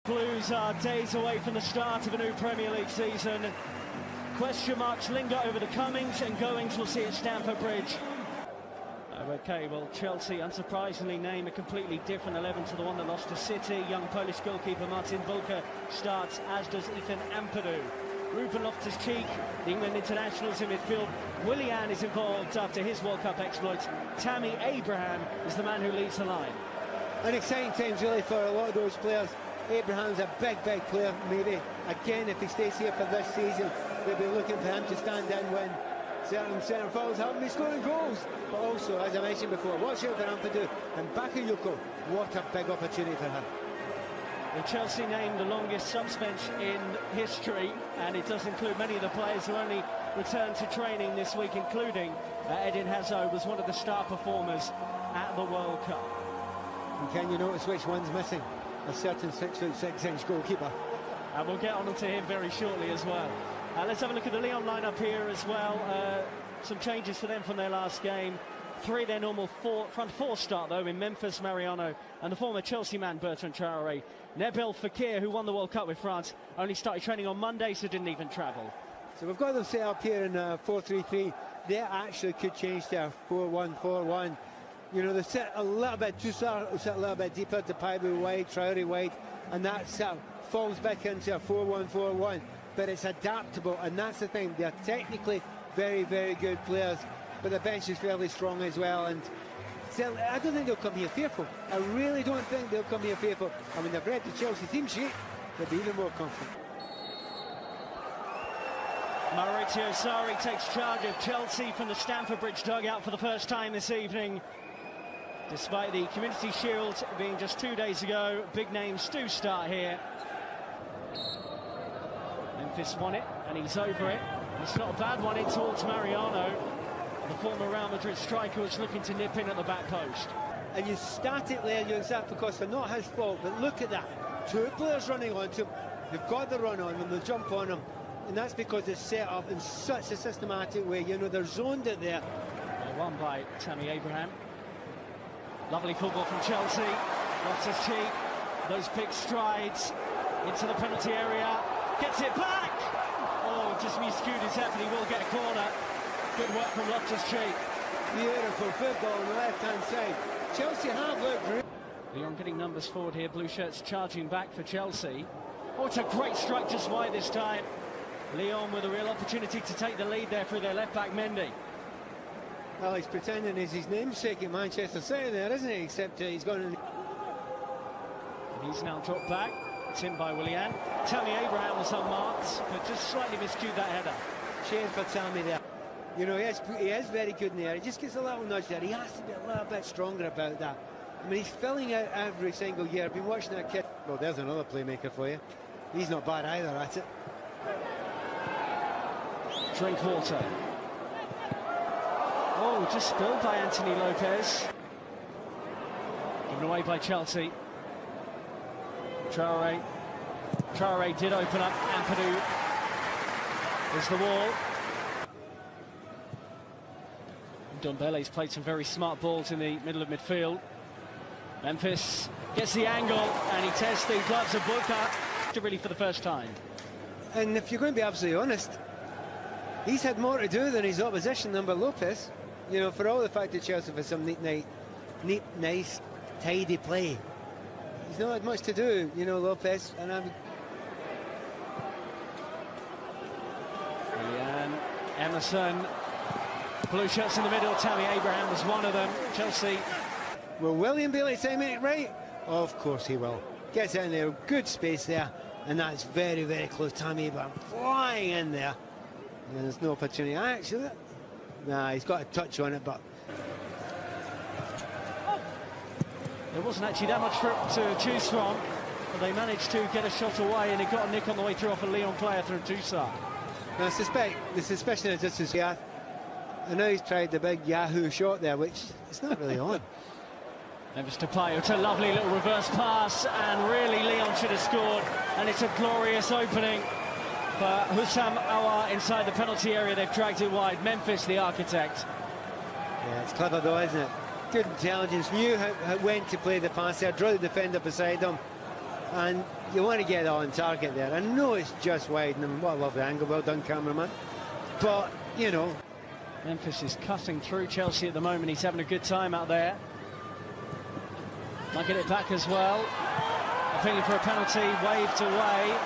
Blues are days away from the start of a new Premier League season. Question marks linger over the comings and goings we'll see at Stamford Bridge. Okay, well, Chelsea unsurprisingly name a completely different 11 to the one that lost to City. Young Polish goalkeeper Martin Bulka starts, as does Ethan Ampadu. Ruben Loftus-Cheek, the England internationals in midfield. Willian is involved after his World Cup exploits. Tammy Abraham is the man who leads the line. An exciting times really for a lot of those players. Abraham's a big player, maybe. Again, if he stays here for this season, they'll be looking for him to stand in when certain fouls haven't been scoring goals. But also, as I mentioned before, watch out for Ampadu and Bakayoko. What a big opportunity for him. Well, Chelsea named the longest subbench in history, and it does include many of the players who only returned to training this week, including Eden Hazard was one of the star performers at the World Cup. And can you notice which one's missing? A certain 6'6" goalkeeper. And we'll get on to him very shortly as well. Let's have a look at the Lyon lineup here as well. Some changes for them from their last game. Three their normal front four start though in Memphis, Mariano and the former Chelsea man Bertrand Traoré. Nabil Fekir, who won the World Cup with France, only started training on Monday, so didn't even travel. So we've got them set up here in 4-3-3. They actually could change to 4-1-4-1. You know, they sit a little bit too sit a little bit deeper to Paibu wide, Traoré wide, and that falls back into a 4-1-4-1. But it's adaptable, and that's the thing. They're technically very good players, but the bench is fairly strong as well. And still, I don't think they'll come here fearful. I really don't think they'll come here fearful. I mean, they've read the Chelsea team sheet, they'll be even more confident. Maurizio Sarri takes charge of Chelsea from the Stamford Bridge dugout for the first time this evening. Despite the Community Shield being just 2 days ago, big names do start here. Memphis won it, and he's over it. It's not a bad one in towards Mariano. The former Real Madrid striker was looking to nip in at the back post. And you statically and you're that because they're not his fault, but look at that. Two players running onto him. They've got the run on him, they'll jump on him. And that's because it's set up in such a systematic way. You know, they're zoned it there. Won by Tammy Abraham. Lovely football from Chelsea. Loftus-Cheek, those big strides into the penalty area. Gets it back! Oh, just miscued his effort, he will get a corner. Good work from Loftus-Cheek. Beautiful football on the left-hand side. Chelsea have looked great. Lyon getting numbers forward here, blue shirts charging back for Chelsea. Oh, it's a great strike just wide this time. Lyon with a real opportunity to take the lead there through their left-back Mendy. Well, he's pretending he's his namesake at Manchester City there, isn't he? Except he's gone in. And he's now dropped back. It's in by Willian. Tammy Abraham was unmarked, but just slightly miscued that header. Shame for Tammy there. You know, he is very good in the air. He just gets a little nudge there. He has to be a little bit stronger about that. I mean, he's filling out every single year. I've been watching that kid. Well, there's another playmaker for you. He's not bad either at it. Drinkwater. Oh, just spilled by Anthony Lopez. Given away by Chelsea. Traoré. Traoré did open up. Ampadu is the wall. Ndombele's played some very smart balls in the middle of midfield. Memphis gets the angle and he tests the gloves of Bulka really for the first time. And if you're going to be absolutely honest, he's had more to do than his opposition number Lopez. You know, for all the fact that Chelsea for some neat, nice, tidy play. He's not had much to do, you know, Lopez. And Willian, Emerson, blue shirts in the middle. Tammy Abraham was one of them. Chelsea. Will Willian be able to time it right? Of course he will. Gets in there, good space there, and that's very close. Tammy Abraham flying in there. And there's no opportunity. Actually, nah, he's got a touch on it, but there wasn't actually that much to choose from, but they managed to get a shot away, and it got a nick on the way through off a Lyon player through Toussaint. Now, I suspect the suspicion is this is I know he's tried the big Yahoo shot there, which it's not really on. Memphis Depay, it's a lovely little reverse pass, and really Lyon should have scored, and it's a glorious opening for Hussam Aouar inside the penalty area. They've dragged it wide. Memphis, the architect. Yeah, it's clever though, isn't it? Good intelligence, knew when to play the pass there, drew the defender beside him, and you want to get on target there. I know it's just wide, and what a lovely angle. Well done, cameraman. But, you know. Memphis is cutting through Chelsea at the moment. He's having a good time out there. Might get it back as well. Appealing for a penalty, waved away.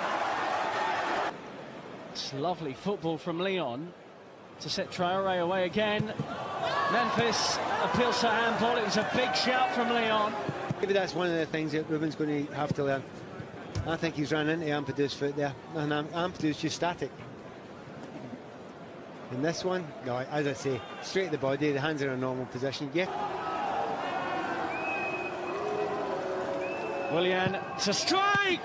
It's lovely football from Lyon to set Traoré away again. Memphis appeals to handball. It was a big shout from Lyon. Maybe that's one of the things that Ruben's going to have to learn. I think he's run into Ampadu's foot there, and Ampadu's just static. In this one, no, as I say, straight at the body, the hands are in a normal position. Yeah. Willian to strike!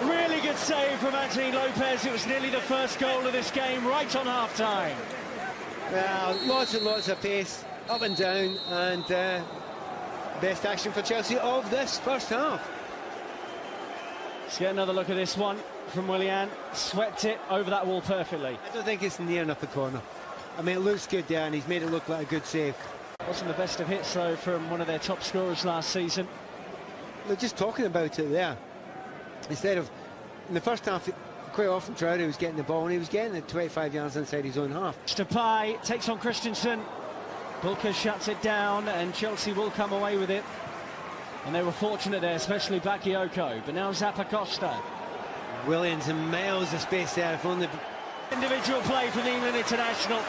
Really good save from Anthony Lopez. It was nearly the first goal of this game, right on half-time. Well, lots and lots of pace, up and down, and best action for Chelsea of this first half. Let's get another look at this one from Willian. Swept it over that wall perfectly. I don't think it's near enough the corner. I mean, it looks good there, and he's made it look like a good save. Wasn't the best of hits, though, from one of their top scorers last season. Look, just talking about it there, instead of, in the first half, quite often Traoré was getting the ball, and he was getting it 25 yards inside his own half. Stapay takes on Christensen. Bulka shuts it down, and Chelsea will come away with it. And they were fortunate there, especially Bakayoko. But now Zappacosta. Williams and miles of space there. If only individual play from the England international.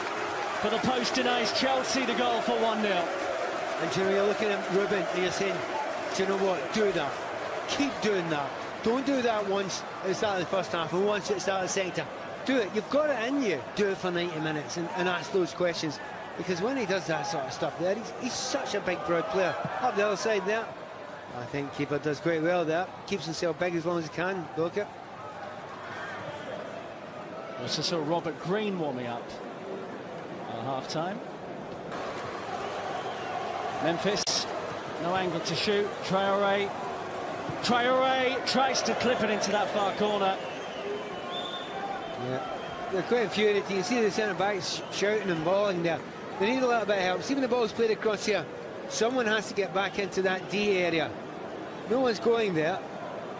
But the post denies Chelsea the goal for 1-0. And you know, you're looking at Ruben and you're saying, do you know what? Do that. Keep doing that. Don't do that once at the start of the first half and once at the start of the second half. Do it. You've got it in you. Do it for 90 minutes and ask those questions. Because when he does that sort of stuff there, he's such a big, broad player. Up the other side there. I think keeper does quite well there. Keeps himself big as long as he can, Bulka. Also saw Robert Green warming up at half-time. Memphis, no angle to shoot. Traoré tries to clip it into that far corner. Yeah, they're quite infuriated. You can see the centre-backs shouting and bawling there. They need a little bit of help. See when the ball's played across here, someone has to get back into that D area. No one's going there,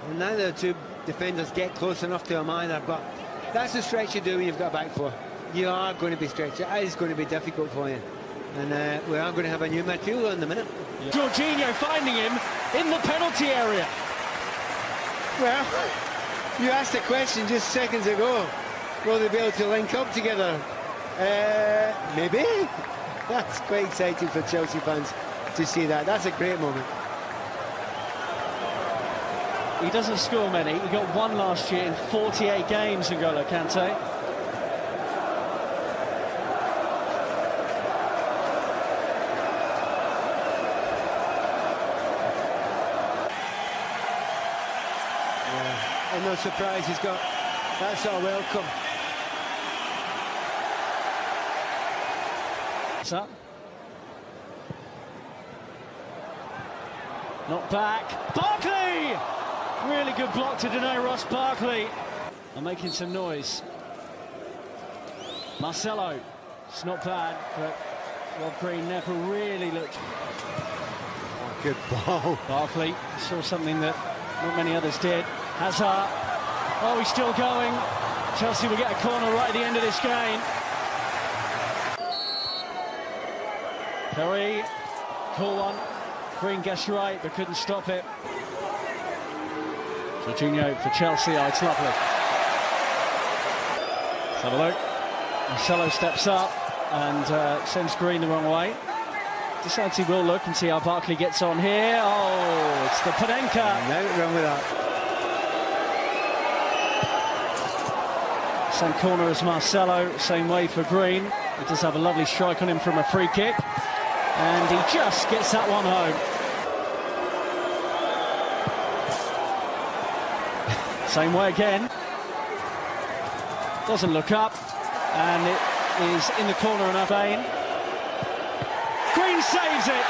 and neither the two defenders get close enough to him either, but that's the stretch you do when you've got a back four. You are going to be stretched. It is going to be difficult for you. And we are going to have a new midfielder in a minute. Yeah. Jorginho finding him in the penalty area. Well, you asked a question just seconds ago. Will they be able to link up together? Maybe. That's quite exciting for Chelsea fans to see that. That's a great moment. He doesn't score many. He got one last year in 48 games, N'Golo Kante. Yeah, I'm not surprised he's got that sort of welcome. What's up? Not back. Barkley! Really good block to deny Ross Barkley. I'm making some noise. Marcelo. It's not bad, but Rob Green never really looked. Oh, good ball. Barkley saw something that not many others did. Hazard. Oh, he's still going. Chelsea will get a corner right at the end of this game. Perry. Cool one. Green gets right, but couldn't stop it. Jorginho for Chelsea. Oh, it's lovely. Let's have a look. Marcelo steps up and sends Green the wrong way. Decides he will look and see how Barkley gets on here. Oh, it's the Panenka. No wrong with that. Same corner as Marcelo, same way for Green. He does have a lovely strike on him from a free kick. And he just gets that one home. Same way again. Doesn't look up. And it is in the corner and up in. Green saves it.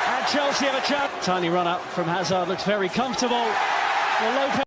And Chelsea have a chance. Tiny run up from Hazard. Looks very comfortable. Well, Lopez